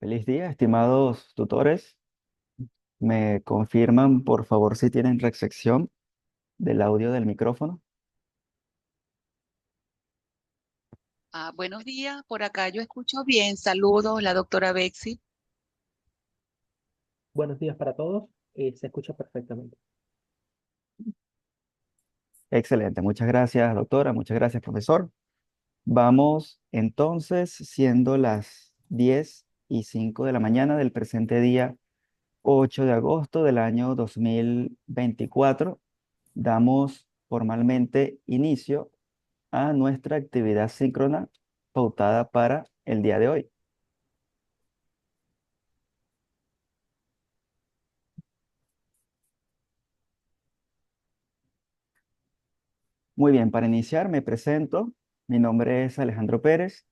Feliz día, estimados tutores. ¿Me confirman, por favor, si tienen recepción del audio del micrófono? Buenos días, por acá yo escucho bien. Saludos, la doctora Bexi. Buenos días para todos. Se escucha perfectamente. Excelente, muchas gracias, doctora, muchas gracias, profesor. Vamos entonces, siendo las 10:05 de la mañana del presente día 8 de agosto del año 2024, damos formalmente inicio a nuestra actividad síncrona pautada para el día de hoy. Muy bien, para iniciar me presento. Mi nombre es Alejandro Pérez,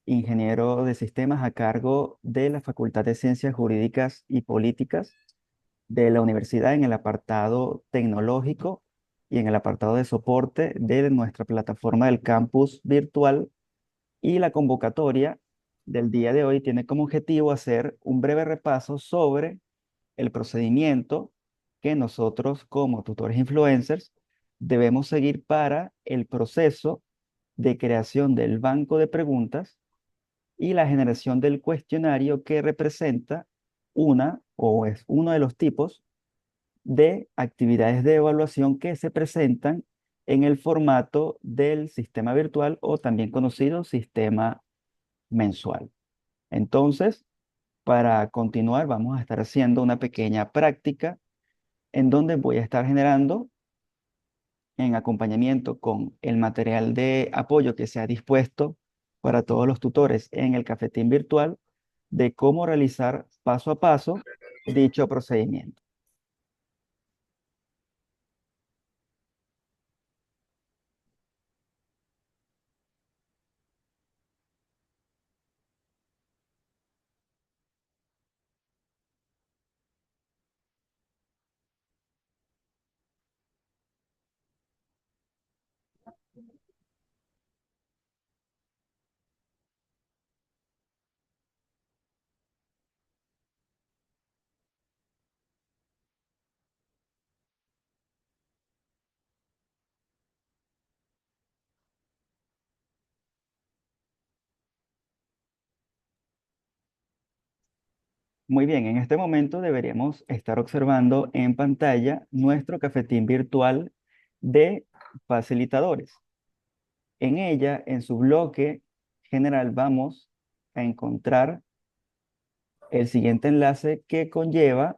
ingeniero de sistemas a cargo de la Facultad de Ciencias Jurídicas y Políticas de la universidad en el apartado tecnológico y en el apartado de soporte de nuestra plataforma del campus virtual. Y la convocatoria del día de hoy tiene como objetivo hacer un breve repaso sobre el procedimiento que nosotros como tutores influencers debemos seguir para el proceso de creación del banco de preguntas y la generación del cuestionario que representa una o es uno de los tipos de actividades de evaluación que se presentan en el formato del sistema virtual o también conocido sistema mensual. Entonces, para continuar, vamos a estar haciendo una pequeña práctica en donde voy a estar generando en acompañamiento con el material de apoyo que se ha dispuesto para todos los tutores en el cafetín virtual de cómo realizar paso a paso dicho procedimiento. Muy bien, en este momento deberíamos estar observando en pantalla nuestro cafetín virtual de facilitadores. En ella, en su bloque general, vamos a encontrar el siguiente enlace que conlleva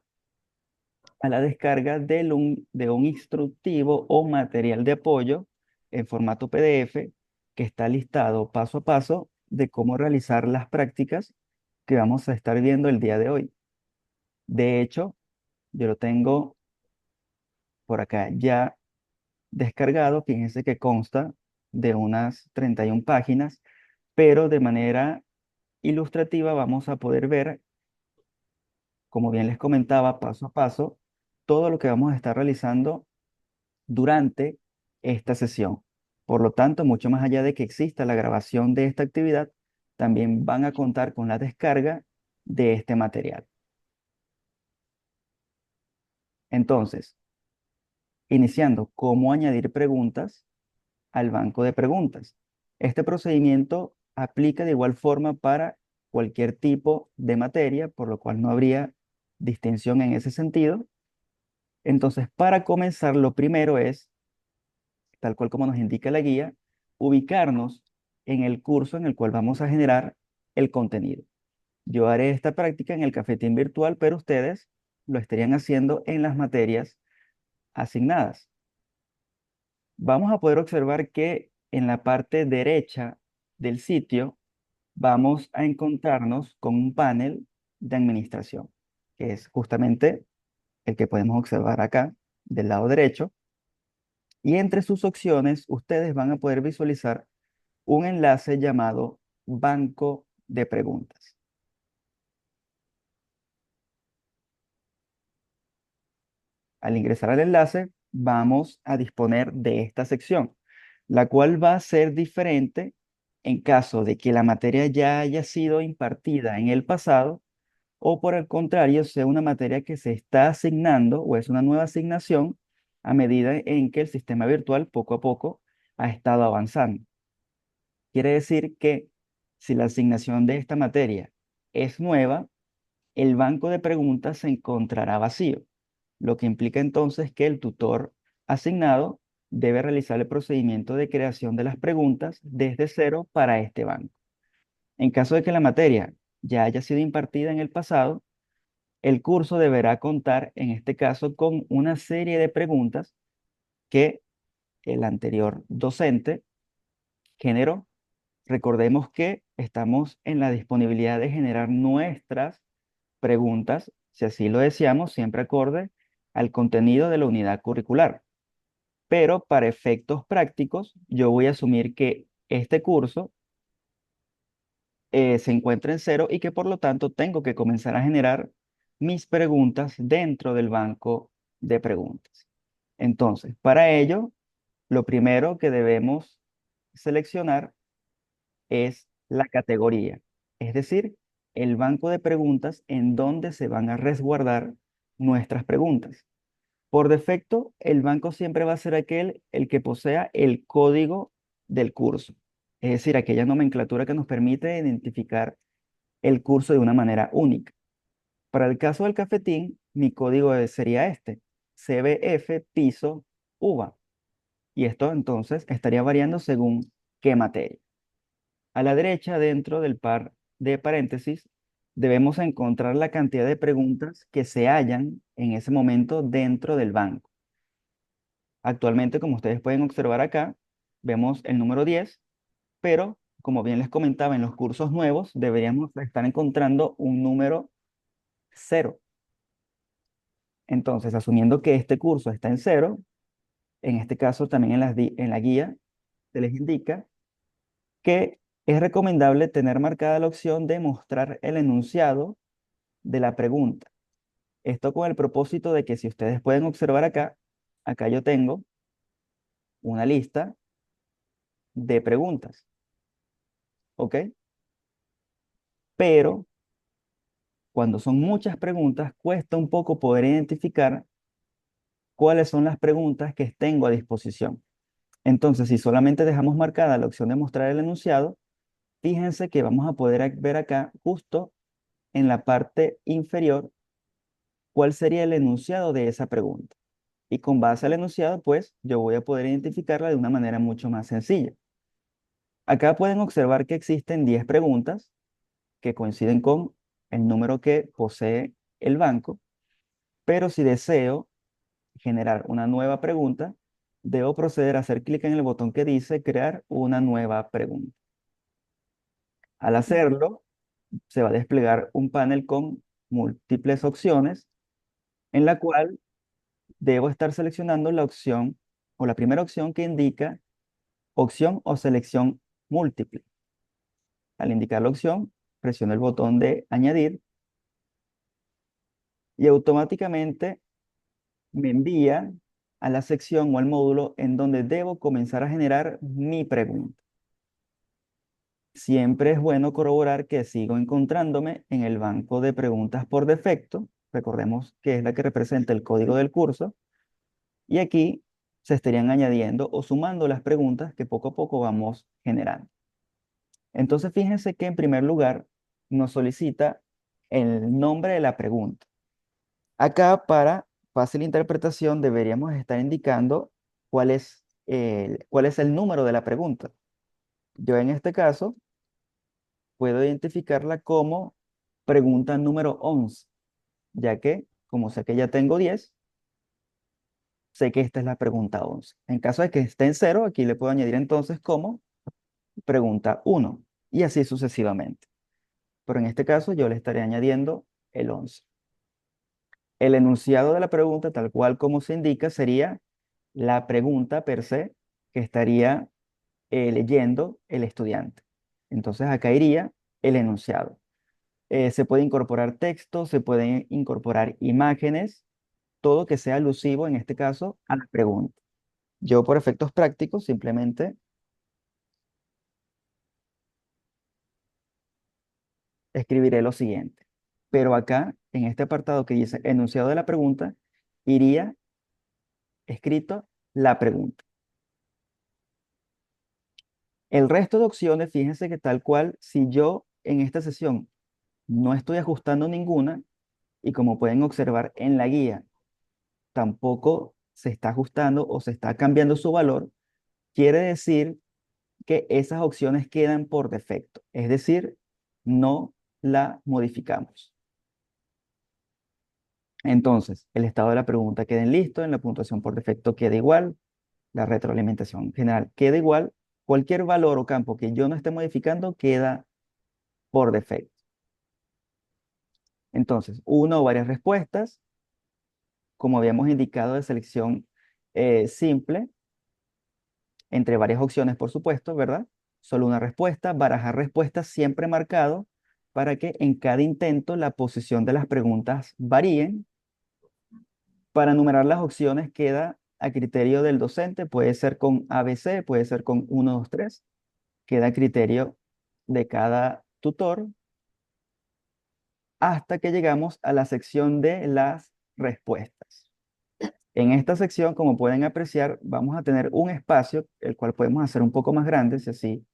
a la descarga de un instructivo o material de apoyo en formato PDF que está listado paso a paso de cómo realizar las prácticas que vamos a estar viendo el día de hoy. De hecho, yo lo tengo por acá ya descargado. Fíjense que consta de unas 31 páginas, pero de manera ilustrativa vamos a poder ver, como bien les comentaba, paso a paso, todo lo que vamos a estar realizando durante esta sesión. Por lo tanto, mucho más allá de que exista la grabación de esta actividad, también van a contar con la descarga de este material. Entonces, iniciando, ¿cómo añadir preguntas al banco de preguntas? Este procedimiento aplica de igual forma para cualquier tipo de materia, por lo cual no habría distinción en ese sentido. Entonces, para comenzar, lo primero es, tal cual como nos indica la guía, ubicarnos en el curso en el cual vamos a generar el contenido. Yo haré esta práctica en el cafetín virtual, pero ustedes lo estarían haciendo en las materias asignadas. Vamos a poder observar que en la parte derecha del sitio vamos a encontrarnos con un panel de administración, que es justamente el que podemos observar acá del lado derecho. Y entre sus opciones, ustedes van a poder visualizar un enlace llamado Banco de Preguntas. Al ingresar al enlace, vamos a disponer de esta sección, la cual va a ser diferente en caso de que la materia ya haya sido impartida en el pasado o por el contrario, sea una materia que se está asignando o es una nueva asignación a medida en que el sistema virtual poco a poco ha estado avanzando. Quiere decir que si la asignación de esta materia es nueva, el banco de preguntas se encontrará vacío, lo que implica entonces que el tutor asignado debe realizar el procedimiento de creación de las preguntas desde cero para este banco. En caso de que la materia ya haya sido impartida en el pasado, el curso deberá contar, en este caso, con una serie de preguntas que el anterior docente generó. Recordemos que estamos en la disponibilidad de generar nuestras preguntas, si así lo deseamos, siempre acorde al contenido de la unidad curricular. Pero para efectos prácticos, yo voy a asumir que este curso se encuentra en cero y que por lo tanto tengo que comenzar a generar mis preguntas dentro del banco de preguntas. Entonces, para ello, lo primero que debemos seleccionar es la categoría, es decir, el banco de preguntas en donde se van a resguardar nuestras preguntas. Por defecto, el banco siempre va a ser aquel el que posea el código del curso, es decir, aquella nomenclatura que nos permite identificar el curso de una manera única. Para el caso del cafetín, mi código sería este, CBF piso UVA, y esto entonces estaría variando según qué materia. A la derecha, dentro del par de paréntesis, debemos encontrar la cantidad de preguntas que se hallan en ese momento dentro del banco. Actualmente, como ustedes pueden observar acá, vemos el número 10, pero como bien les comentaba, en los cursos nuevos deberíamos estar encontrando un número 0. Entonces, asumiendo que este curso está en 0, en este caso también en la guía se les indica que es recomendable tener marcada la opción de mostrar el enunciado de la pregunta. Esto con el propósito de que si ustedes pueden observar acá, acá yo tengo una lista de preguntas, ¿ok? Pero cuando son muchas preguntas, cuesta un poco poder identificar cuáles son las preguntas que tengo a disposición. Entonces, si solamente dejamos marcada la opción de mostrar el enunciado, fíjense que vamos a poder ver acá, justo en la parte inferior, cuál sería el enunciado de esa pregunta. Y con base al enunciado, pues, yo voy a poder identificarla de una manera mucho más sencilla. Acá pueden observar que existen 10 preguntas que coinciden con el número que posee el banco, pero si deseo generar una nueva pregunta, debo proceder a hacer clic en el botón que dice crear una nueva pregunta. Al hacerlo, se va a desplegar un panel con múltiples opciones en la cual debo estar seleccionando la opción o la primera opción que indica opción o selección múltiple. Al indicar la opción, presiono el botón de añadir y automáticamente me envía a la sección o al módulo en donde debo comenzar a generar mi pregunta. Siempre es bueno corroborar que sigo encontrándome en el banco de preguntas por defecto. Recordemos que es la que representa el código del curso. Y aquí se estarían añadiendo o sumando las preguntas que poco a poco vamos generando. Entonces, fíjense que en primer lugar nos solicita el nombre de la pregunta. Acá, para fácil interpretación, deberíamos estar indicando cuál es el número de la pregunta. Yo en este caso puedo identificarla como pregunta número 11, ya que, como sé que ya tengo 10, sé que esta es la pregunta 11. En caso de que esté en 0, aquí le puedo añadir entonces como pregunta 1 y así sucesivamente. Pero en este caso yo le estaré añadiendo el 11. El enunciado de la pregunta, tal cual como se indica, sería la pregunta per se que estaría leyendo el estudiante. Entonces acá iría el enunciado. Se puede incorporar texto, se pueden incorporar imágenes, todo que sea alusivo en este caso a la pregunta. Yo por efectos prácticos simplemente escribiré lo siguiente. pero acá, en este apartado que dice enunciado de la pregunta, iría escrito la pregunta. El resto de opciones, fíjense que tal cual, si yo en esta sesión no estoy ajustando ninguna, y como pueden observar en la guía, tampoco se está ajustando o se está cambiando su valor, quiere decir que esas opciones quedan por defecto, es decir, no la modificamos. Entonces, el estado de la pregunta queda en listo, en la puntuación por defecto queda igual, la retroalimentación general queda igual, cualquier valor o campo que yo no esté modificando queda por defecto. Entonces, una o varias respuestas, como habíamos indicado, de selección simple, entre varias opciones, por supuesto, ¿verdad? Solo una respuesta, barajar respuestas siempre marcado para que en cada intento la posición de las preguntas varíen. Para numerar las opciones queda a criterio del docente, puede ser con ABC, puede ser con 1, 2, 3, queda a criterio de cada tutor hasta que llegamos a la sección de las respuestas. En esta sección, como pueden apreciar, vamos a tener un espacio, el cual podemos hacer un poco más grande, si así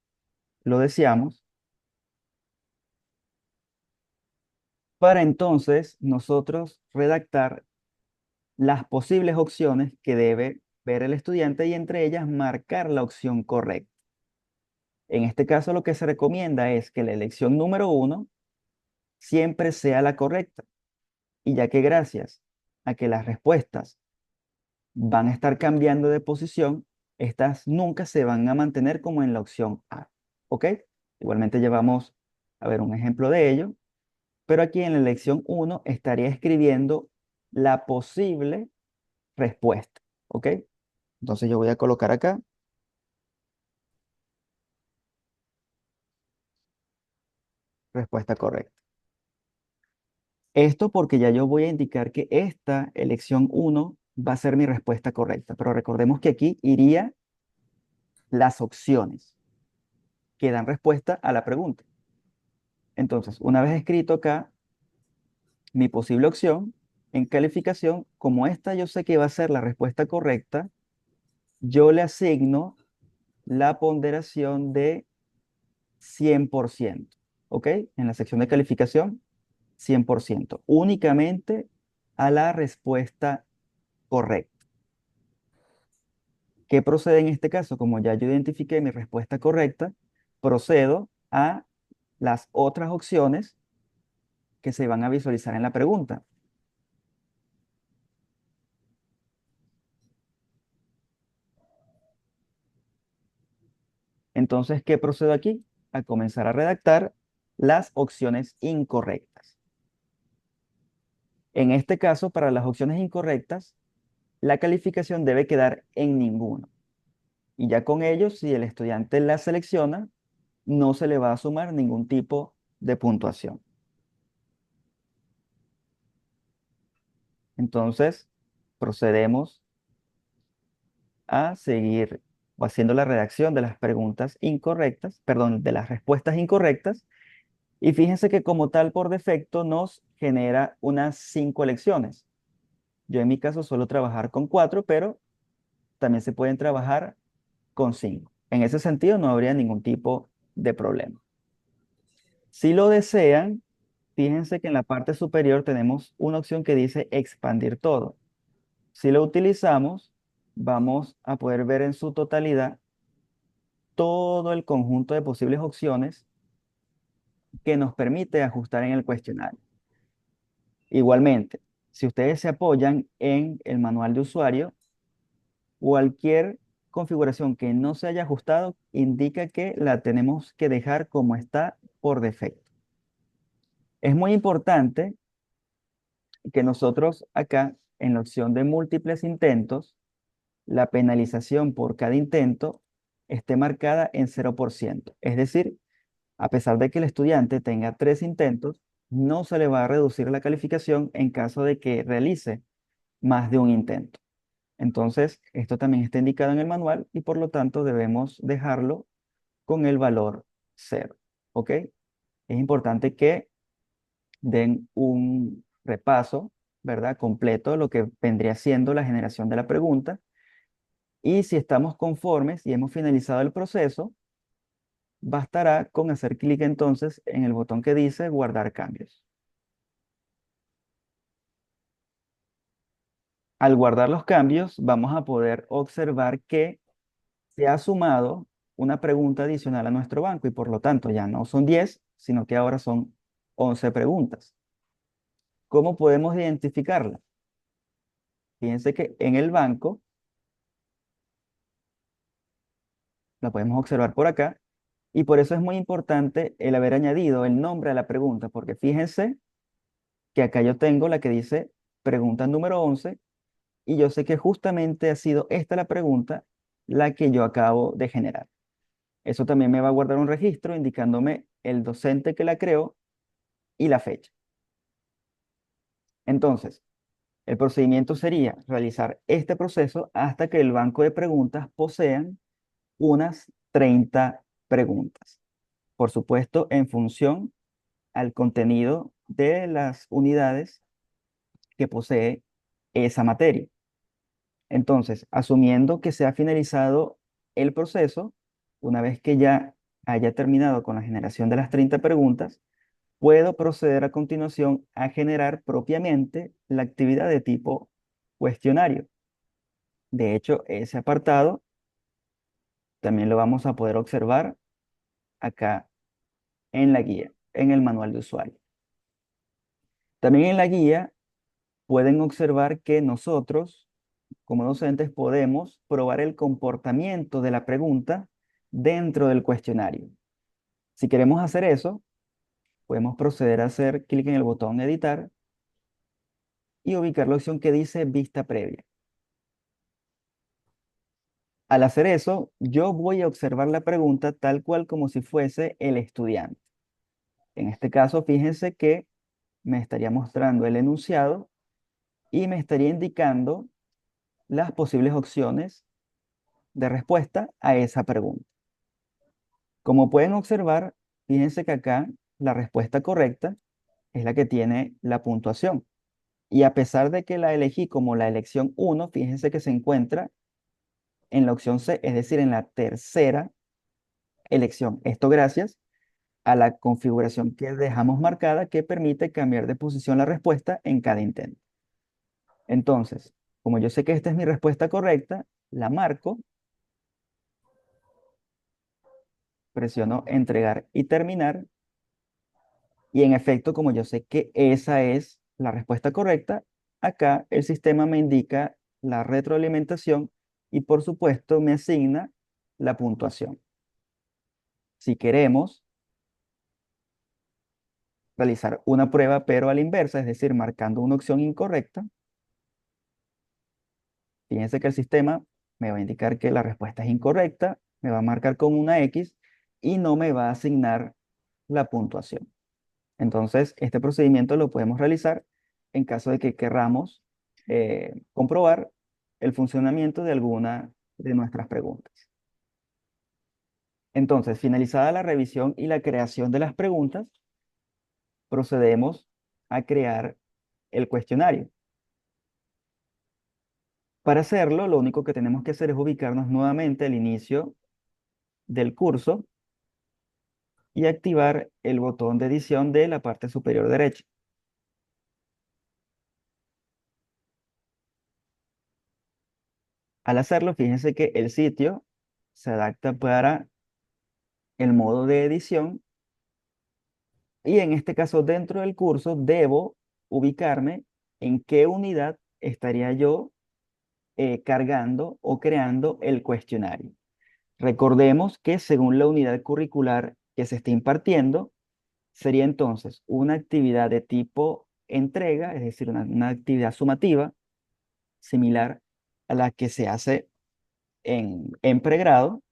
lo deseamos, para entonces nosotros redactar las posibles opciones que debe ver el estudiante y entre ellas marcar la opción correcta. En este caso, lo que se recomienda es que la elección número 1 siempre sea la correcta, y ya que gracias a que las respuestas van a estar cambiando de posición, estas nunca se van a mantener como en la opción A. ¿Ok? Igualmente llevamos a ver un ejemplo de ello, pero aquí en la elección 1 estaría escribiendo la posible respuesta. ¿Ok? Entonces yo voy a colocar acá respuesta correcta. Esto porque ya yo voy a indicar que esta elección 1 va a ser mi respuesta correcta, pero recordemos que aquí iría las opciones que dan respuesta a la pregunta. Entonces, una vez escrito acá mi posible opción, en calificación, como esta yo sé que va a ser la respuesta correcta, yo le asigno la ponderación de 100%. ¿Ok? En la sección de calificación, 100%. Únicamente a la respuesta correcta. ¿Qué procede en este caso? Como ya yo identifiqué mi respuesta correcta, procedo a las otras opciones que se van a visualizar en la pregunta. Entonces, ¿qué procedo aquí? A comenzar a redactar las opciones incorrectas. En este caso, para las opciones incorrectas, la calificación debe quedar en ninguno. Y ya con ello, si el estudiante la selecciona, no se le va a sumar ningún tipo de puntuación. Entonces, procedemos a seguir o haciendo la redacción de las preguntas incorrectas, perdón, de las respuestas incorrectas. Y fíjense que como tal por defecto nos genera unas 5 elecciones. Yo en mi caso suelo trabajar con 4, pero también se pueden trabajar con 5. En ese sentido no habría ningún tipo de problema. Si lo desean, fíjense que en la parte superior tenemos una opción que dice expandir todo. Si lo utilizamos, vamos a poder ver en su totalidad todo el conjunto de posibles opciones que nos permite ajustar en el cuestionario. Igualmente, si ustedes se apoyan en el manual de usuario, cualquier configuración que no se haya ajustado indica que la tenemos que dejar como está por defecto. Es muy importante que nosotros acá, en la opción de múltiples intentos, la penalización por cada intento esté marcada en 0%. Es decir, a pesar de que el estudiante tenga 3 intentos, no se le va a reducir la calificación en caso de que realice más de un intento. Entonces, esto también está indicado en el manual y por lo tanto debemos dejarlo con el valor 0. ¿Ok? Es importante que den un repaso, ¿verdad? Completo de lo que vendría siendo la generación de la pregunta. Y si estamos conformes y hemos finalizado el proceso, bastará con hacer clic entonces en el botón que dice guardar cambios. Al guardar los cambios, vamos a poder observar que se ha sumado una pregunta adicional a nuestro banco y por lo tanto ya no son 10, sino que ahora son 11 preguntas. ¿Cómo podemos identificarla? Fíjense que en el banco, la podemos observar por acá, y por eso es muy importante el haber añadido el nombre a la pregunta, porque fíjense que acá yo tengo la que dice pregunta número 11 y yo sé que justamente ha sido esta la pregunta la que yo acabo de generar. Eso también me va a guardar un registro indicándome el docente que la creó y la fecha. Entonces, el procedimiento sería realizar este proceso hasta que el banco de preguntas posean unas 30 preguntas. Por supuesto, en función al contenido de las unidades que posee esa materia. Entonces, asumiendo que se ha finalizado el proceso, una vez que ya haya terminado con la generación de las 30 preguntas, puedo proceder a continuación a generar propiamente la actividad de tipo cuestionario. De hecho, ese apartado también lo vamos a poder observar acá en la guía, en el manual de usuario. También en la guía pueden observar que nosotros, como docentes, podemos probar el comportamiento de la pregunta dentro del cuestionario. Si queremos hacer eso, podemos proceder a hacer clic en el botón editar y ubicar la opción que dice vista previa. Al hacer eso, yo voy a observar la pregunta tal cual como si fuese el estudiante. En este caso, fíjense que me estaría mostrando el enunciado y me estaría indicando las posibles opciones de respuesta a esa pregunta. Como pueden observar, fíjense que acá la respuesta correcta es la que tiene la puntuación. Y a pesar de que la elegí como la elección 1, fíjense que se encuentra en la opción C, es decir, en la tercera elección. Esto gracias a la configuración que dejamos marcada que permite cambiar de posición la respuesta en cada intento. Entonces, como yo sé que esta es mi respuesta correcta, la marco, presiono entregar y terminar. Y en efecto, como yo sé que esa es la respuesta correcta, acá el sistema me indica la retroalimentación y por supuesto me asigna la puntuación. Si queremos realizar una prueba pero a la inversa, es decir, marcando una opción incorrecta, fíjense que el sistema me va a indicar que la respuesta es incorrecta, me va a marcar con una X y no me va a asignar la puntuación. Entonces, este procedimiento lo podemos realizar en caso de que querramos comprobar el funcionamiento de alguna de nuestras preguntas. Entonces, finalizada la revisión y la creación de las preguntas, procedemos a crear el cuestionario. Para hacerlo, lo único que tenemos que hacer es ubicarnos nuevamente al inicio del curso y activar el botón de edición de la parte superior derecha. Al hacerlo, fíjense que el sitio se adapta para el modo de edición y en este caso dentro del curso debo ubicarme en qué unidad estaría yo cargando o creando el cuestionario. Recordemos que según la unidad curricular que se esté impartiendo, sería entonces una actividad de tipo entrega, es decir, una actividad sumativa similar a la que se hace en pregrado,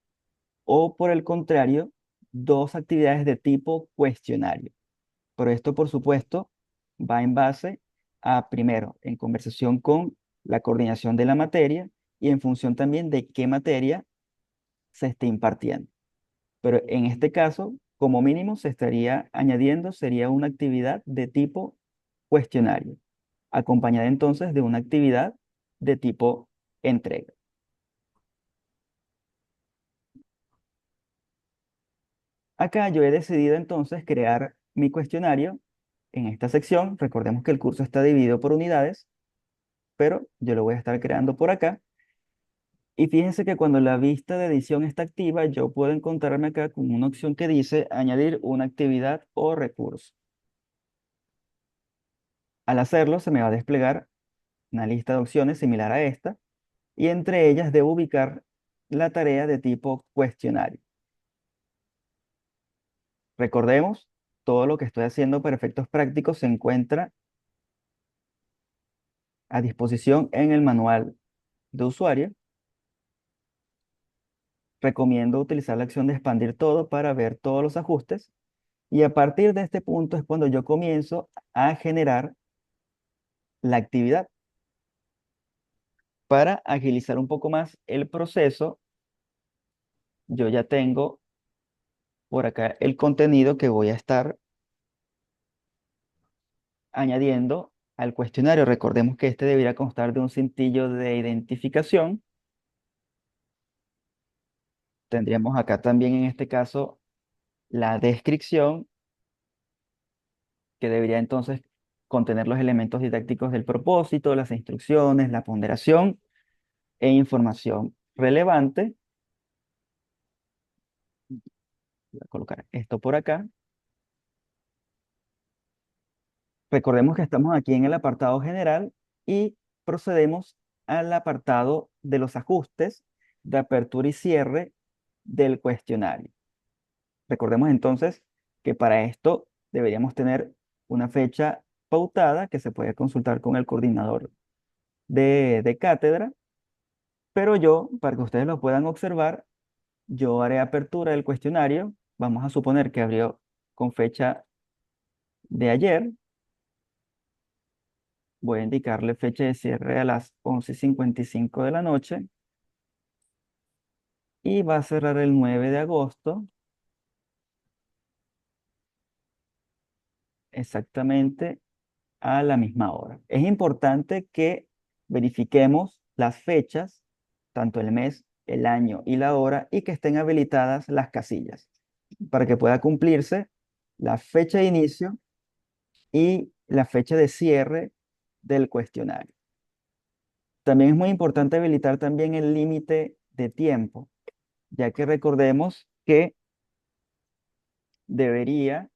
o por el contrario, dos actividades de tipo cuestionario. Pero esto, por supuesto, va en base a, primero, en conversación con la coordinación de la materia y en función también de qué materia se esté impartiendo. Pero en este caso, como mínimo se estaría añadiendo, sería una actividad de tipo cuestionario, acompañada entonces de una actividad de tipo entrega. Acá yo he decidido entonces crear mi cuestionario en esta sección. Recordemos que el curso está dividido por unidades, pero yo lo voy a estar creando por acá. Y fíjense que cuando la vista de edición está activa, yo puedo encontrarme acá con una opción que dice añadir una actividad o recurso. Al hacerlo, se me va a desplegar una lista de opciones similar a esta, y entre ellas debo ubicar la tarea de tipo cuestionario. Recordemos, todo lo que estoy haciendo para efectos prácticos se encuentra a disposición en el manual de usuario. Recomiendo utilizar la acción de expandir todo para ver todos los ajustes, y a partir de este punto es cuando yo comienzo a generar la actividad. Para agilizar un poco más el proceso, yo ya tengo por acá el contenido que voy a estar añadiendo al cuestionario. Recordemos que este debería constar de un cintillo de identificación. Tendríamos acá también en este caso la descripción, que debería entonces contener los elementos didácticos del propósito, las instrucciones, la ponderación e información relevante. Voy a colocar esto por acá. Recordemos que estamos aquí en el apartado general y procedemos al apartado de los ajustes de apertura y cierre del cuestionario. Recordemos entonces que para esto deberíamos tener una fecha pautada que se puede consultar con el coordinador de cátedra, pero yo, para que ustedes lo puedan observar, yo haré apertura del cuestionario. Vamos a suponer que abrió con fecha de ayer. Voy a indicarle fecha de cierre a las 11:55 de la noche y va a cerrar el 9 de agosto, exactamente a la misma hora. Es importante que verifiquemos las fechas, tanto el mes, el año y la hora, y que estén habilitadas las casillas para que pueda cumplirse la fecha de inicio y la fecha de cierre del cuestionario. También es muy importante habilitar también el límite de tiempo, ya que recordemos que debería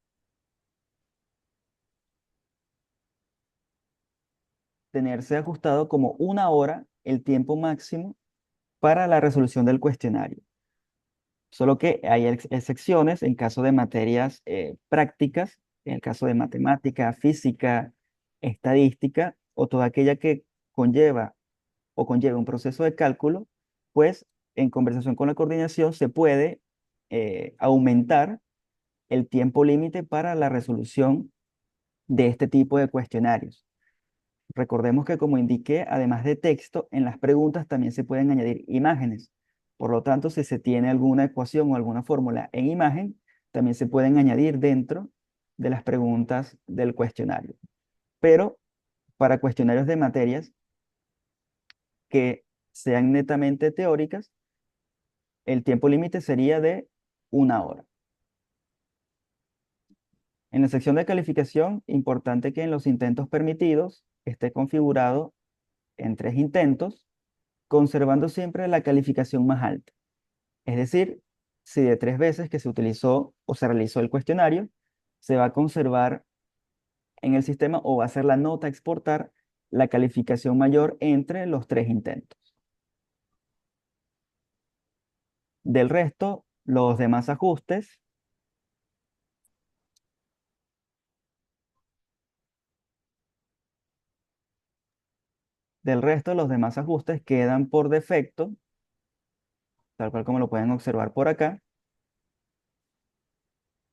tenerse ajustado como 1 hora el tiempo máximo para la resolución del cuestionario. Solo que hay excepciones en caso de materias prácticas, en el caso de matemática, física, estadística o toda aquella que conlleva o conlleva un proceso de cálculo, pues en conversación con la coordinación se puede aumentar el tiempo límite para la resolución de este tipo de cuestionarios. Recordemos que, como indiqué, además de texto, en las preguntas también se pueden añadir imágenes. Por lo tanto, si se tiene alguna ecuación o alguna fórmula en imagen, también se pueden añadir dentro de las preguntas del cuestionario. Pero para cuestionarios de materias que sean netamente teóricas, el tiempo límite sería de 1 hora. En la sección de calificación, importante que en los intentos permitidos esté configurado en 3 intentos, conservando siempre la calificación más alta. Es decir, si de 3 veces que se utilizó o se realizó el cuestionario, se va a conservar en el sistema o va a ser la nota a exportar la calificación mayor entre los 3 intentos. Del resto, los demás ajustes quedan por defecto, tal cual como lo pueden observar por acá,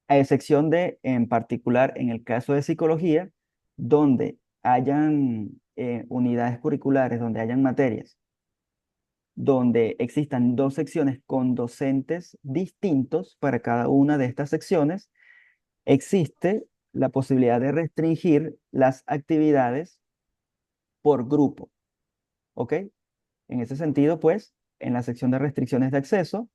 a excepción de, en particular, en el caso de psicología, donde hayan unidades curriculares, donde hayan materias donde existan dos secciones con docentes distintos para cada una de estas secciones, existe la posibilidad de restringir las actividades por grupo, ¿ok? En ese sentido, pues, en la sección de restricciones de acceso,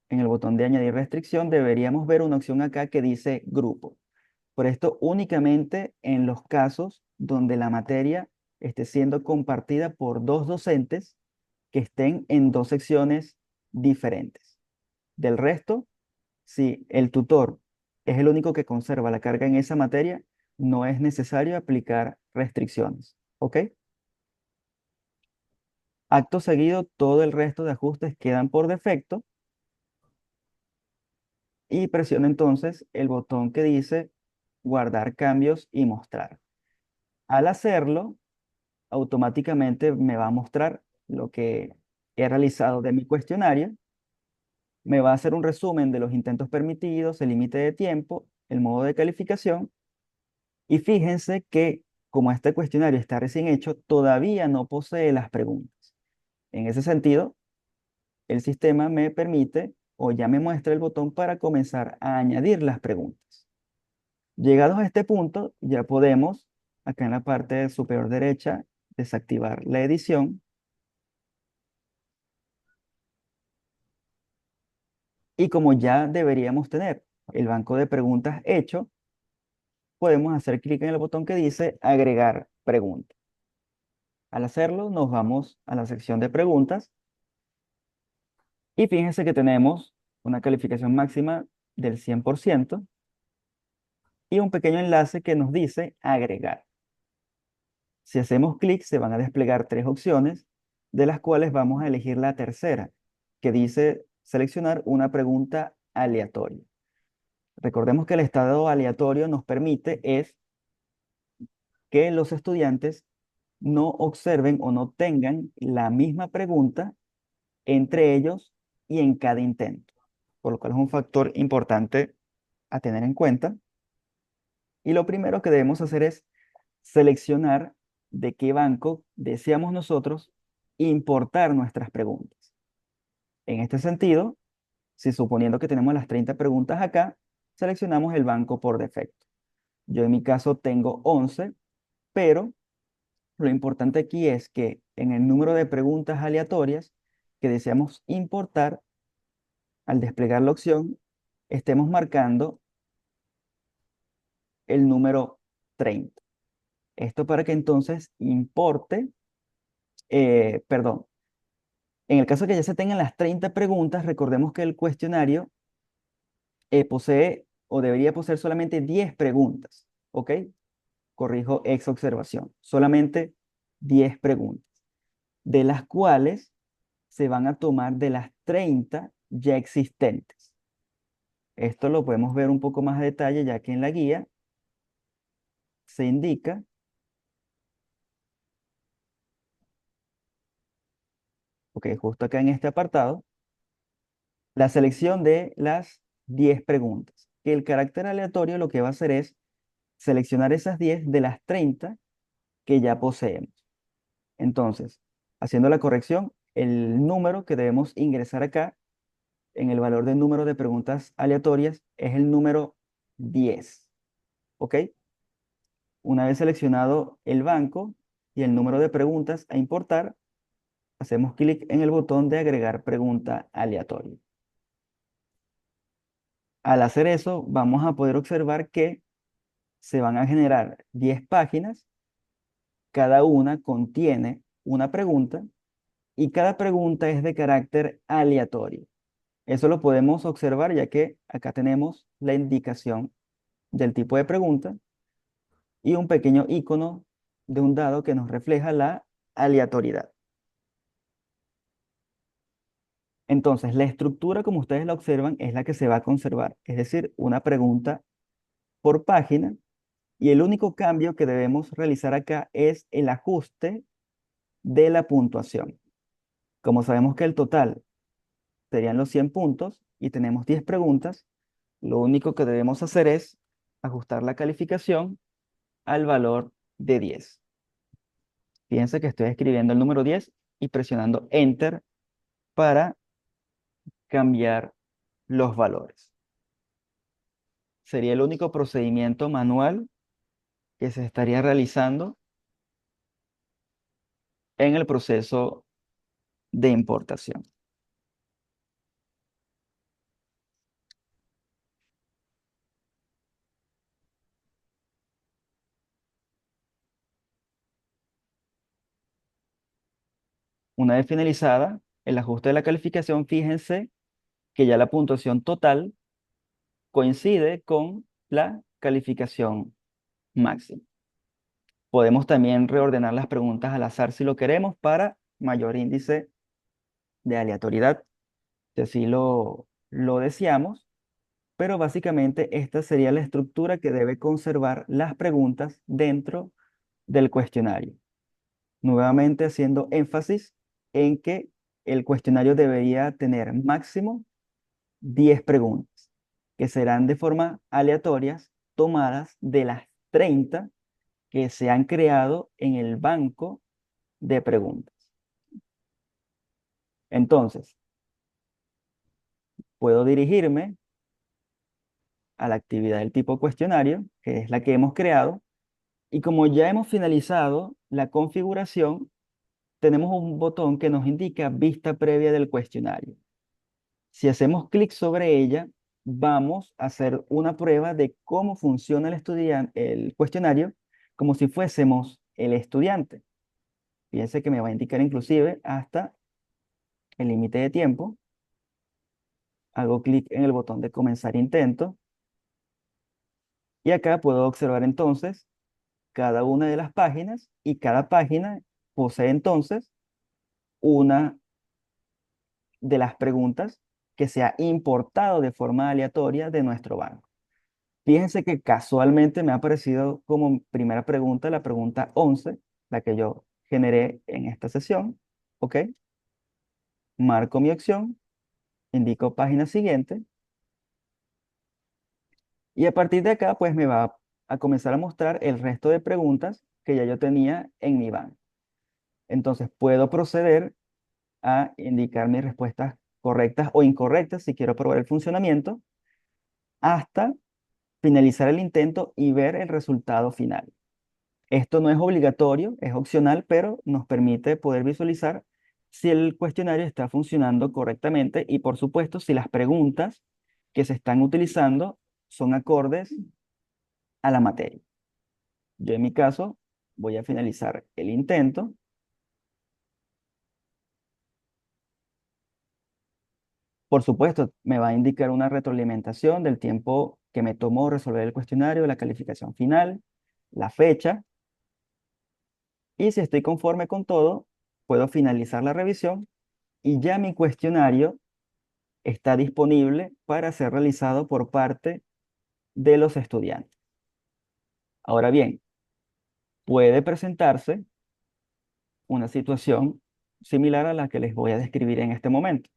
en el botón de añadir restricción, deberíamos ver una opción acá que dice grupo. Por esto únicamente en los casos donde la materia esté siendo compartida por dos docentes que estén en dos secciones diferentes. Del resto, si el tutor es el único que conserva la carga en esa materia, no es necesario aplicar restricciones. ¿Ok? Acto seguido, todo el resto de ajustes quedan por defecto y presiono entonces el botón que dice guardar cambios y mostrar. Al hacerlo, automáticamente me va a mostrar lo que he realizado de mi cuestionario. Me va a hacer un resumen de los intentos permitidos, el límite de tiempo, el modo de calificación. Y fíjense que como este cuestionario está recién hecho, todavía no posee las preguntas. En ese sentido, el sistema me permite o ya me muestra el botón para comenzar a añadir las preguntas. Llegados a este punto, ya podemos, acá en la parte superior derecha, desactivar la edición. Y como ya deberíamos tener el banco de preguntas hecho, podemos hacer clic en el botón que dice agregar pregunta. Al hacerlo, nos vamos a la sección de preguntas y fíjense que tenemos una calificación máxima del 100% y un pequeño enlace que nos dice agregar. Si hacemos clic, se van a desplegar tres opciones, de las cuales vamos a elegir la tercera, que dice seleccionar una pregunta aleatoria. Recordemos que el estado aleatorio nos permite es que los estudiantes no observen o no tengan la misma pregunta entre ellos y en cada intento, por lo cual es un factor importante a tener en cuenta. Y lo primero que debemos hacer es seleccionar de qué banco deseamos nosotros importar nuestras preguntas. En este sentido, si suponiendo que tenemos las 30 preguntas acá, seleccionamos el banco por defecto. Yo en mi caso tengo 11, pero lo importante aquí es que en el número de preguntas aleatorias que deseamos importar, al desplegar la opción, estemos marcando el número 30. Esto para que entonces importe, perdón, en el caso que ya se tengan las 30 preguntas, recordemos que el cuestionario posee o debería poseer solamente 10 preguntas, ¿ok? Corrijo ex observación, solamente 10 preguntas, de las cuales se van a tomar de las 30 ya existentes. Esto lo podemos ver un poco más a detalle, ya que en la guía se indica, ok, justo acá en este apartado, la selección de las 10 preguntas. Que el carácter aleatorio lo que va a hacer es seleccionar esas 10 de las 30 que ya poseemos. Entonces, haciendo la corrección, el número que debemos ingresar acá en el valor del número de preguntas aleatorias es el número 10. ¿Ok? Una vez seleccionado el banco y el número de preguntas a importar, hacemos clic en el botón de agregar pregunta aleatoria. Al hacer eso, vamos a poder observar que se van a generar 10 páginas, cada una contiene una pregunta y cada pregunta es de carácter aleatorio. Eso lo podemos observar ya que acá tenemos la indicación del tipo de pregunta y un pequeño icono de un dado que nos refleja la aleatoriedad. Entonces, la estructura, como ustedes la observan, es la que se va a conservar, es decir, una pregunta por página, y el único cambio que debemos realizar acá es el ajuste de la puntuación. Como sabemos que el total serían los 100 puntos y tenemos 10 preguntas, lo único que debemos hacer es ajustar la calificación al valor de 10. Fíjense que estoy escribiendo el número 10 y presionando Enter para cambiar los valores. Sería el único procedimiento manual que se estaría realizando en el proceso de importación. Una vez finalizada el ajuste de la calificación, fíjense que ya la puntuación total coincide con la calificación máxima. Podemos también reordenar las preguntas al azar si lo queremos para mayor índice de aleatoriedad, si así lo deseamos, pero básicamente esta sería la estructura que debe conservar las preguntas dentro del cuestionario. Nuevamente haciendo énfasis en que el cuestionario debería tener máximo 10 preguntas, que serán de forma aleatorias tomadas de las 30 que se han creado en el banco de preguntas. Entonces, puedo dirigirme a la actividad del tipo cuestionario, que es la que hemos creado, y como ya hemos finalizado la configuración, tenemos un botón que nos indica vista previa del cuestionario. Si hacemos clic sobre ella, vamos a hacer una prueba de cómo funciona el cuestionario como si fuésemos el estudiante. Fíjense que me va a indicar inclusive hasta el límite de tiempo. Hago clic en el botón de comenzar intento y acá puedo observar entonces cada una de las páginas y cada página posee entonces una de las preguntas que se ha importado de forma aleatoria de nuestro banco. Fíjense que casualmente me ha aparecido como primera pregunta la pregunta 11, la que yo generé en esta sesión. ¿Ok? Marco mi opción, indico página siguiente y a partir de acá pues me va a comenzar a mostrar el resto de preguntas que ya yo tenía en mi banco. Entonces puedo proceder a indicar mis respuestas correctas o incorrectas si quiero probar el funcionamiento hasta finalizar el intento y ver el resultado final. Esto no es obligatorio, es opcional, pero nos permite poder visualizar si el cuestionario está funcionando correctamente y, por supuesto, si las preguntas que se están utilizando son acordes a la materia. Yo en mi caso voy a finalizar el intento. Por supuesto, me va a indicar una retroalimentación del tiempo que me tomó resolver el cuestionario, la calificación final, la fecha. Y si estoy conforme con todo, puedo finalizar la revisión y ya mi cuestionario está disponible para ser realizado por parte de los estudiantes. Ahora bien, puede presentarse una situación similar a la que les voy a describir en este momento.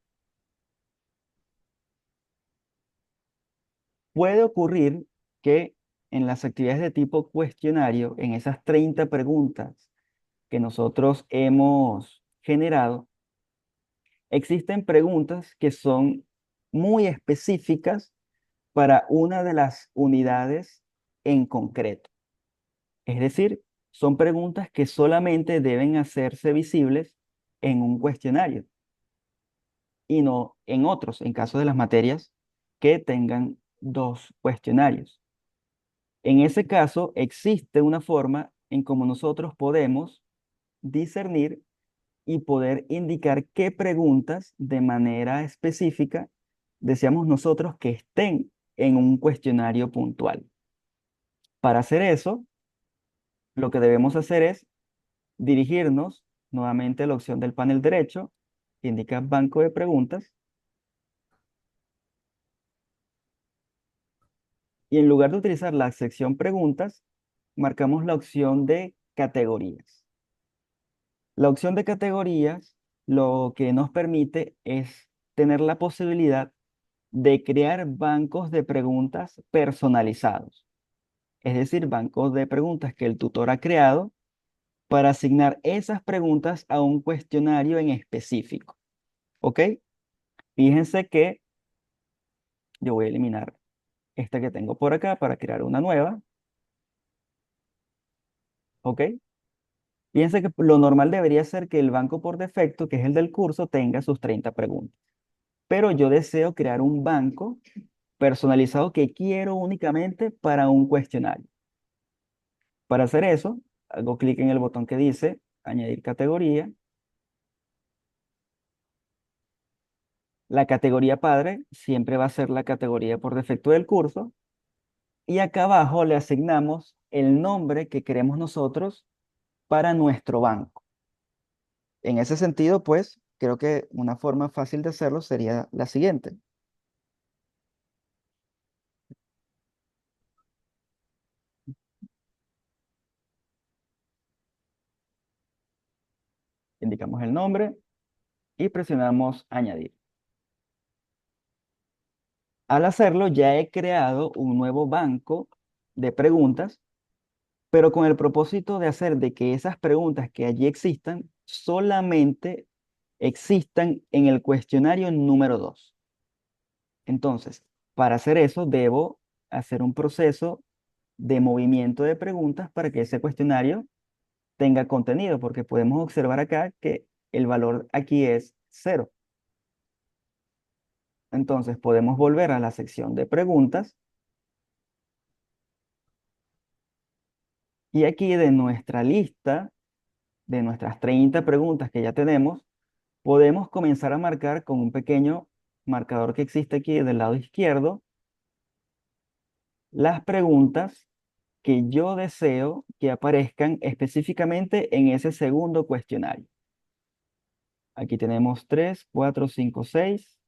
Puede ocurrir que en las actividades de tipo cuestionario, en esas 30 preguntas que nosotros hemos generado, existen preguntas que son muy específicas para una de las unidades en concreto. Es decir, son preguntas que solamente deben hacerse visibles en un cuestionario y no en otros, en caso de las materias que tengan dos cuestionarios. En ese caso, existe una forma en cómo nosotros podemos discernir y poder indicar qué preguntas de manera específica deseamos nosotros que estén en un cuestionario puntual. Para hacer eso, lo que debemos hacer es dirigirnos nuevamente a la opción del panel derecho, que indica banco de preguntas, y en lugar de utilizar la sección preguntas, marcamos la opción de categorías. La opción de categorías lo que nos permite es tener la posibilidad de crear bancos de preguntas personalizados, es decir, bancos de preguntas que el tutor ha creado para asignar esas preguntas a un cuestionario en específico. ¿Ok? Fíjense que yo voy a eliminar esta que tengo por acá para crear una nueva. ¿Ok? Fíjense que lo normal debería ser que el banco por defecto, que es el del curso, tenga sus 30 preguntas. Pero yo deseo crear un banco personalizado que quiero únicamente para un cuestionario. Para hacer eso, hago clic en el botón que dice añadir categoría. La categoría padre siempre va a ser la categoría por defecto del curso. Y acá abajo le asignamos el nombre que queremos nosotros para nuestro banco. En ese sentido, pues, creo que una forma fácil de hacerlo sería la siguiente. Indicamos el nombre y presionamos añadir. Al hacerlo, ya he creado un nuevo banco de preguntas, pero con el propósito de hacer de que esas preguntas que allí existan solamente existan en el cuestionario número 2. Entonces, para hacer eso, debo hacer un proceso de movimiento de preguntas para que ese cuestionario tenga contenido, porque podemos observar acá que el valor aquí es 0. Entonces, podemos volver a la sección de preguntas y aquí de nuestra lista, de nuestras 30 preguntas que ya tenemos, podemos comenzar a marcar con un pequeño marcador que existe aquí del lado izquierdo las preguntas que yo deseo que aparezcan específicamente en ese segundo cuestionario. Aquí tenemos 3, 4, 5, 6.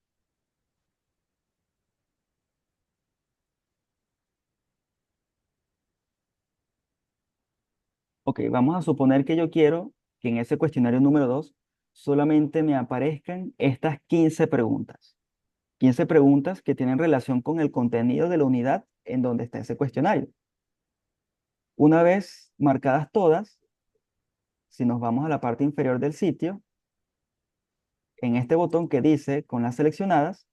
Ok, vamos a suponer que yo quiero que en ese cuestionario número 2 solamente me aparezcan estas 15 preguntas. 15 preguntas que tienen relación con el contenido de la unidad en donde está ese cuestionario. Una vez marcadas todas, si nos vamos a la parte inferior del sitio, en este botón que dice con las seleccionadas,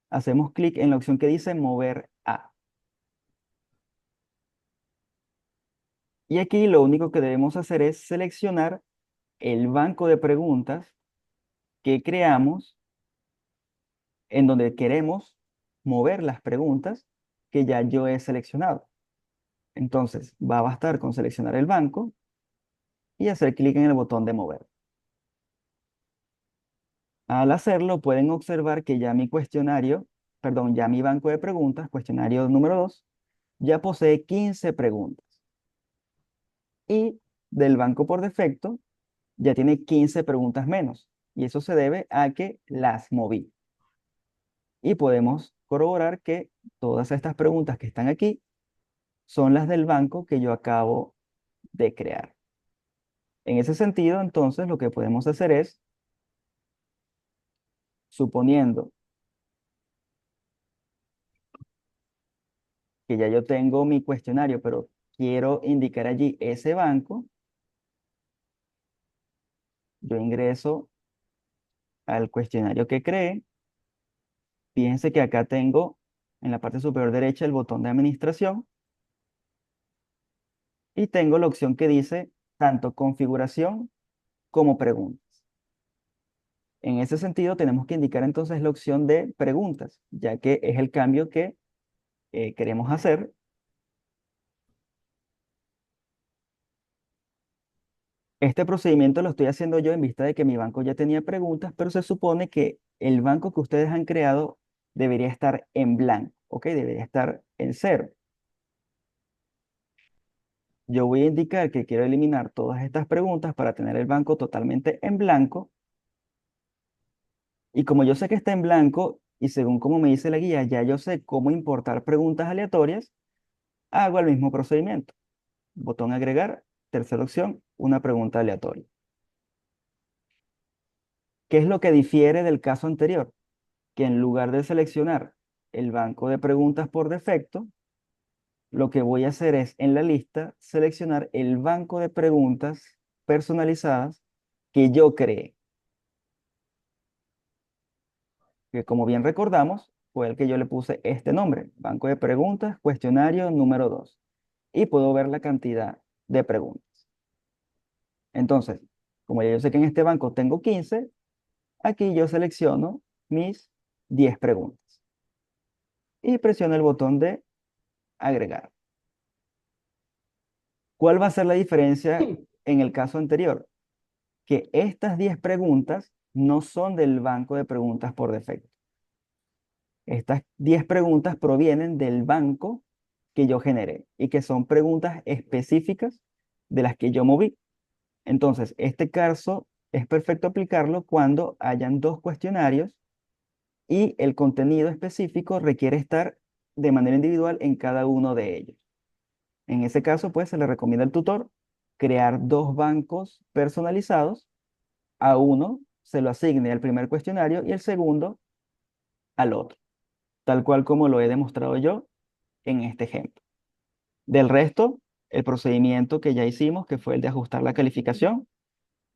hacemos clic en la opción que dice mover a. Y aquí lo único que debemos hacer es seleccionar el banco de preguntas que creamos en donde queremos mover las preguntas que ya yo he seleccionado. Entonces, va a bastar con seleccionar el banco y hacer clic en el botón de mover. Al hacerlo, pueden observar que ya mi cuestionario, perdón, ya mi banco de preguntas, cuestionario número 2, ya posee 15 preguntas. Y del banco por defecto, ya tiene 15 preguntas menos. Y eso se debe a que las moví. Y podemos corroborar que todas estas preguntas que están aquí son las del banco que yo acabo de crear. En ese sentido, entonces, lo que podemos hacer es, suponiendo que ya yo tengo mi cuestionario, pero quiero indicar allí ese banco, yo ingreso al cuestionario que creé. Fíjense que acá tengo en la parte superior derecha el botón de administración y tengo la opción que dice tanto configuración como preguntas. En ese sentido, tenemos que indicar entonces la opción de preguntas, ya que es el cambio que queremos hacer. Este procedimiento lo estoy haciendo yo en vista de que mi banco ya tenía preguntas, pero se supone que el banco que ustedes han creado debería estar en blanco, ¿ok? Debería estar en 0. Yo voy a indicar que quiero eliminar todas estas preguntas para tener el banco totalmente en blanco. Y como yo sé que está en blanco y según como me dice la guía, ya yo sé cómo importar preguntas aleatorias, hago el mismo procedimiento. Botón agregar, tercera opción, una pregunta aleatoria. ¿Qué es lo que difiere del caso anterior? Que en lugar de seleccionar el banco de preguntas por defecto, lo que voy a hacer es en la lista seleccionar el banco de preguntas personalizadas que yo creé, que como bien recordamos, fue el que yo le puse este nombre, banco de preguntas, cuestionario número 2, y puedo ver la cantidad de preguntas. Entonces, como ya yo sé que en este banco tengo 15, aquí yo selecciono mis 10 preguntas y presiono el botón de agregar. ¿Cuál va a ser la diferencia en el caso anterior? Que estas 10 preguntas no son del banco de preguntas por defecto. Estas 10 preguntas provienen del banco que yo generé y que son preguntas específicas de las que yo moví. Entonces, este caso es perfecto aplicarlo cuando hayan dos cuestionarios y el contenido específico requiere estar de manera individual en cada uno de ellos. En ese caso, pues se le recomienda al tutor crear dos bancos personalizados. A uno se lo asigne al primer cuestionario y el segundo al otro, tal cual como lo he demostrado yo en este ejemplo. Del resto, el procedimiento que ya hicimos, que fue el de ajustar la calificación,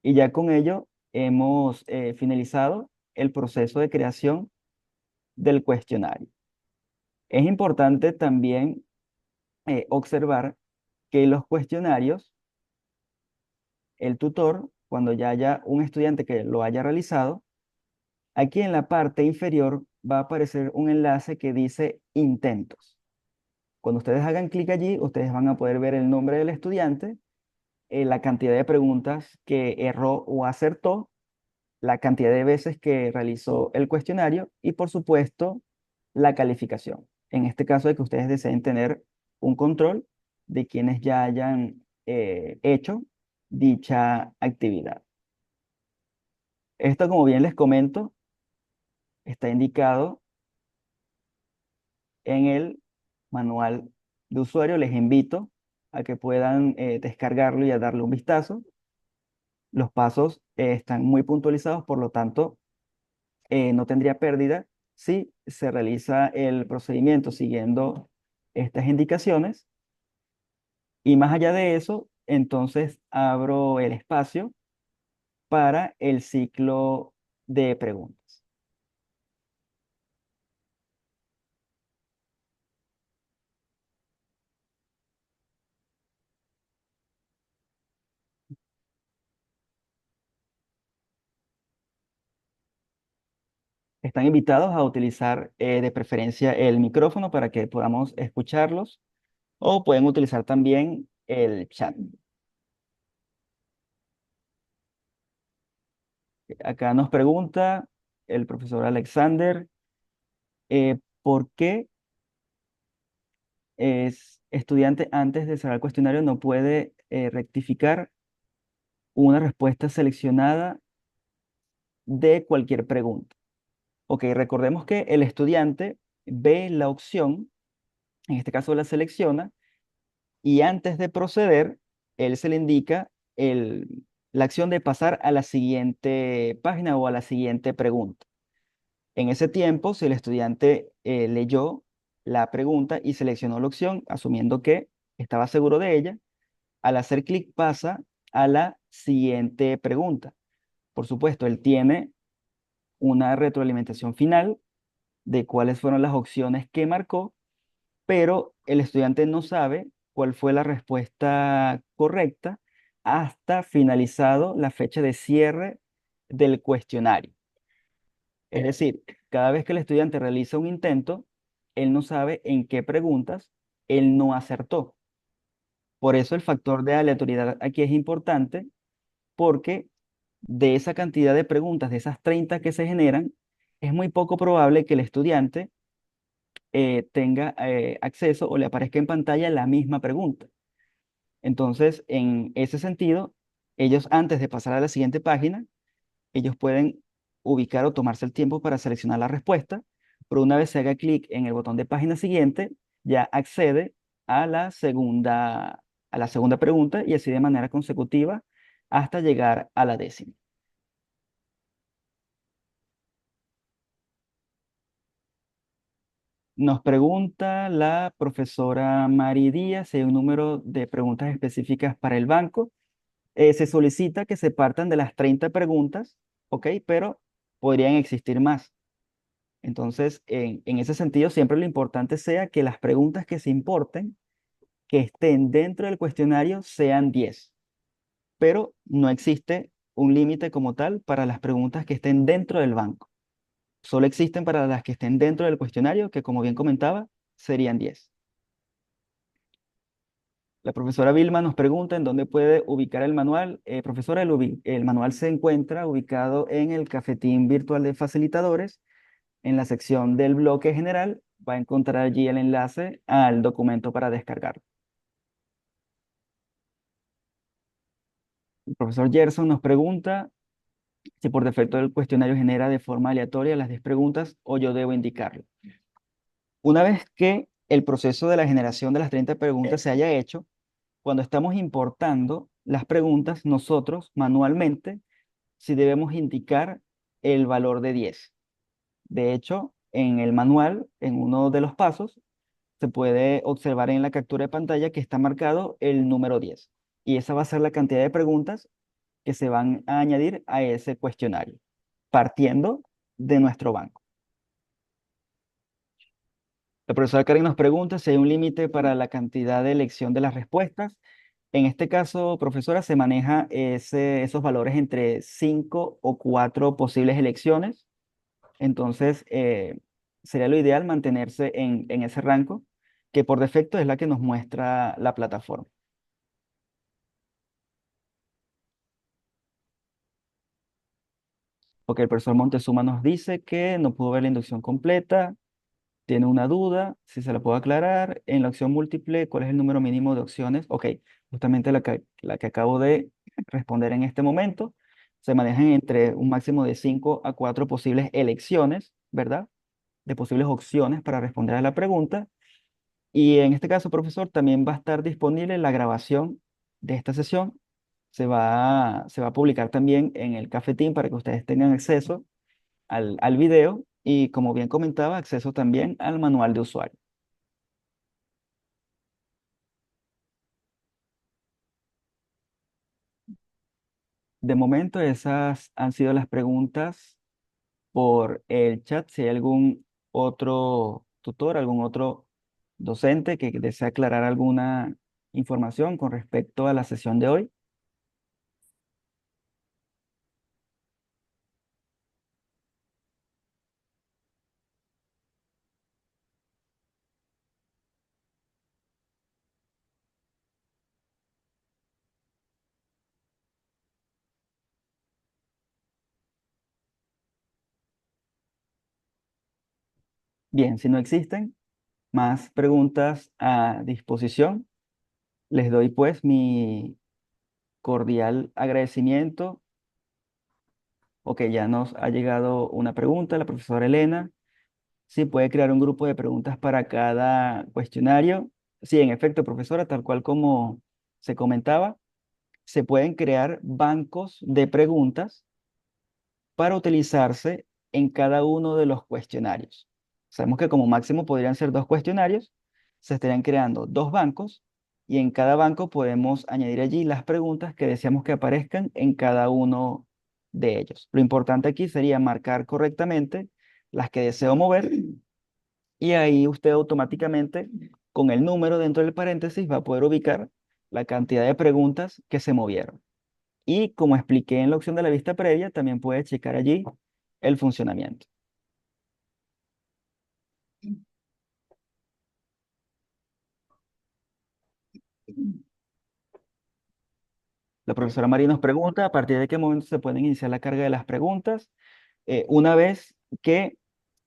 y ya con ello hemos finalizado el proceso de creación del cuestionario. Es importante también observar que los cuestionarios, el tutor, cuando ya haya un estudiante que lo haya realizado, aquí en la parte inferior va a aparecer un enlace que dice intentos. Cuando ustedes hagan clic allí, ustedes van a poder ver el nombre del estudiante, la cantidad de preguntas que erró o acertó, la cantidad de veces que realizó el cuestionario y, por supuesto, la calificación. En este caso de que ustedes deseen tener un control de quienes ya hayan hecho dicha actividad. Esto, como bien les comento, está indicado en el manual de usuario. Les invito a que puedan descargarlo y a darle un vistazo. Los pasos están muy puntualizados, por lo tanto, no tendría pérdida si se realiza el procedimiento siguiendo estas indicaciones. Y más allá de eso, entonces abro el espacio para el ciclo de preguntas. Están invitados a utilizar de preferencia el micrófono para que podamos escucharlos, o pueden utilizar también el chat. Acá nos pregunta el profesor Alexander, ¿por qué es estudiante antes de cerrar el cuestionario no puede rectificar una respuesta seleccionada de cualquier pregunta? Ok, recordemos que el estudiante ve la opción, en este caso la selecciona, y antes de proceder, él se le indica la acción de pasar a la siguiente página o a la siguiente pregunta. En ese tiempo, si el estudiante leyó la pregunta y seleccionó la opción, asumiendo que estaba seguro de ella, al hacer clic pasa a la siguiente pregunta. Por supuesto, él tiene una retroalimentación final de cuáles fueron las opciones que marcó, pero el estudiante no sabe cuál fue la respuesta correcta hasta finalizado la fecha de cierre del cuestionario. Es decir, cada vez que el estudiante realiza un intento, él no sabe en qué preguntas él no acertó. Por eso el factor de aleatoriedad aquí es importante, porque de esa cantidad de preguntas, de esas 30 que se generan, es muy poco probable que el estudiante tenga acceso o le aparezca en pantalla la misma pregunta. Entonces, en ese sentido, ellos antes de pasar a la siguiente página, ellos pueden ubicar o tomarse el tiempo para seleccionar la respuesta, pero una vez se haga clic en el botón de página siguiente, ya accede a la segunda pregunta y así de manera consecutiva hasta llegar a la décima. Nos pregunta la profesora Mari Díaz si hay un número de preguntas específicas para el banco. Se solicita que se partan de las 30 preguntas, ¿ok? Pero podrían existir más. Entonces, en ese sentido, siempre lo importante sea que las preguntas que se importen, que estén dentro del cuestionario, sean 10. Pero no existe un límite como tal para las preguntas que estén dentro del banco. Solo existen para las que estén dentro del cuestionario, que como bien comentaba, serían 10. La profesora Vilma nos pregunta en dónde puede ubicar el manual. Profesora, el manual se encuentra ubicado en el cafetín virtual de facilitadores, en la sección del bloque general. Va a encontrar allí el enlace al documento para descargarlo. El profesor Gerson nos pregunta si por defecto el cuestionario genera de forma aleatoria las 10 preguntas o yo debo indicarlo. Una vez que el proceso de la generación de las 30 preguntas se haya hecho, cuando estamos importando las preguntas, nosotros manualmente sí debemos indicar el valor de 10. De hecho, en el manual, en uno de los pasos, se puede observar en la captura de pantalla que está marcado el número 10. Y esa va a ser la cantidad de preguntas que se van a añadir a ese cuestionario, partiendo de nuestro banco. La profesora Karen nos pregunta si hay un límite para la cantidad de elección de las respuestas. En este caso, profesora, se maneja esos valores entre 5 o 4 posibles elecciones. Entonces, sería lo ideal mantenerse en ese rango, que por defecto es la que nos muestra la plataforma. Porque el profesor Montezuma nos dice que no pudo ver la inducción completa, tiene una duda, si se la puedo aclarar. En la opción múltiple, ¿cuál es el número mínimo de opciones? Ok, justamente la que acabo de responder en este momento. Se manejan entre un máximo de 5 a 4 posibles elecciones, ¿verdad? De posibles opciones para responder a la pregunta. Y en este caso, profesor, también va a estar disponible la grabación de esta sesión. Se va a publicar también en el cafetín para que ustedes tengan acceso al video y, como bien comentaba, acceso también al manual de usuario. De momento, esas han sido las preguntas por el chat. Si hay algún otro tutor, algún otro docente que desea aclarar alguna información con respecto a la sesión de hoy. Bien, si no existen más preguntas a disposición, les doy pues mi cordial agradecimiento. Ok, ya nos ha llegado una pregunta, la profesora Elena. Sí, puede crear un grupo de preguntas para cada cuestionario. Sí, en efecto, profesora, tal cual como se comentaba, se pueden crear bancos de preguntas para utilizarse en cada uno de los cuestionarios. Sabemos que como máximo podrían ser 2 cuestionarios, se estarían creando 2 bancos y en cada banco podemos añadir allí las preguntas que deseamos que aparezcan en cada uno de ellos. Lo importante aquí sería marcar correctamente las que deseo mover y ahí usted automáticamente con el número dentro del paréntesis va a poder ubicar la cantidad de preguntas que se movieron. Y como expliqué en la opción de la vista previa, también puede checar allí el funcionamiento. La profesora María nos pregunta a partir de qué momento se pueden iniciar la carga de las preguntas. Una vez que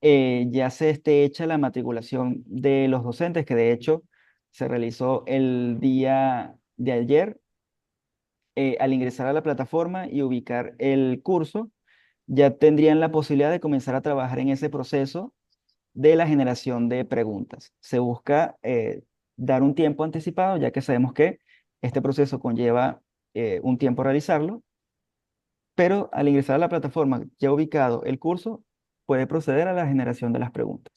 ya se esté hecha la matriculación de los docentes, que de hecho se realizó el día de ayer, al ingresar a la plataforma y ubicar el curso, ya tendrían la posibilidad de comenzar a trabajar en ese proceso de la generación de preguntas. Se busca dar un tiempo anticipado, ya que sabemos que este proceso conlleva un tiempo realizarlo, pero al ingresar a la plataforma ya ubicado el curso, puede proceder a la generación de las preguntas.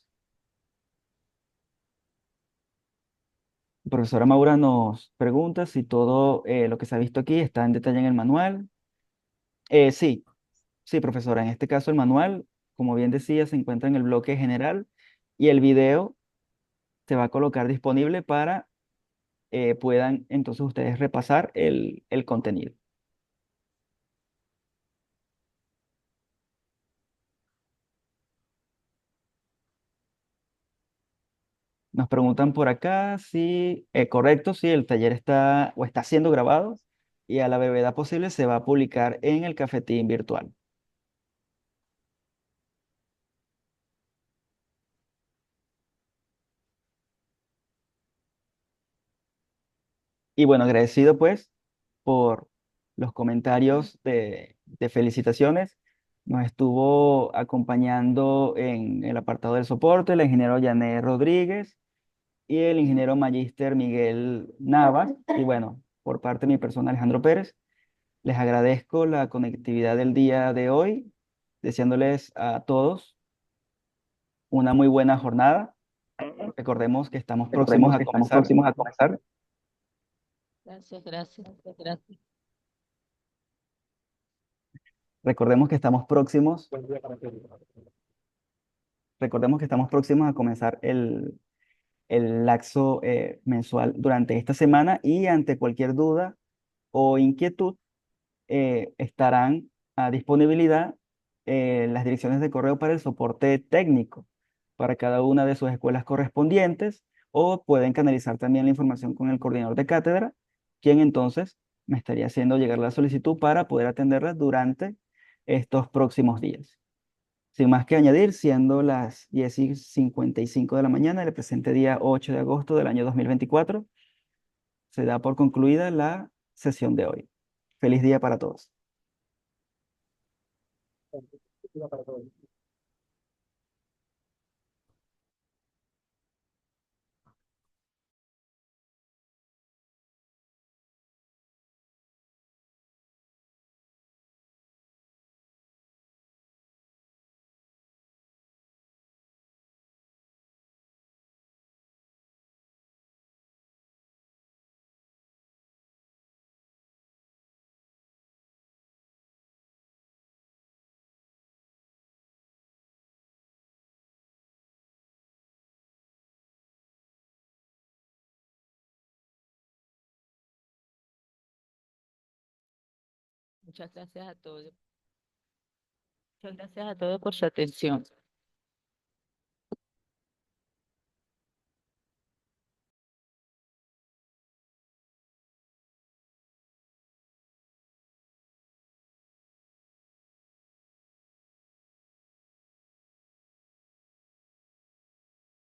Profesora Maura nos pregunta si todo lo que se ha visto aquí está en detalle en el manual. Sí, sí, profesora. En este caso el manual, como bien decía, se encuentra en el bloque general y el video se va a colocar disponible para puedan entonces ustedes repasar el contenido. Nos preguntan por acá si, correcto, si el taller está o está siendo grabado y a la brevedad posible se va a publicar en el cafetín virtual. Y bueno, agradecido pues por los comentarios de felicitaciones. Nos estuvo acompañando en el apartado del soporte el ingeniero Yané Rodríguez y el ingeniero magíster Miguel Navas. Y bueno, por parte de mi persona, Alejandro Pérez, les agradezco la conectividad del día de hoy, deseándoles a todos una muy buena jornada. Recordemos que estamos próximos Recordemos a que estamos comenzar. próximos a comenzar. Gracias, gracias, gracias. Recordemos que estamos próximos, Buen día para todos. recordemos que estamos próximos a comenzar el laxo mensual durante esta semana y ante cualquier duda o inquietud estarán a disponibilidad las direcciones de correo para el soporte técnico para cada una de sus escuelas correspondientes o pueden canalizar también la información con el coordinador de cátedra, quien entonces me estaría haciendo llegar la solicitud para poder atenderla durante estos próximos días. Sin más que añadir, siendo las 10:55 de la mañana del presente día 8 de agosto del año 2024, se da por concluida la sesión de hoy. Feliz día para todos. Buen día para todos. Muchas gracias a todos. Muchas gracias a todos por su atención.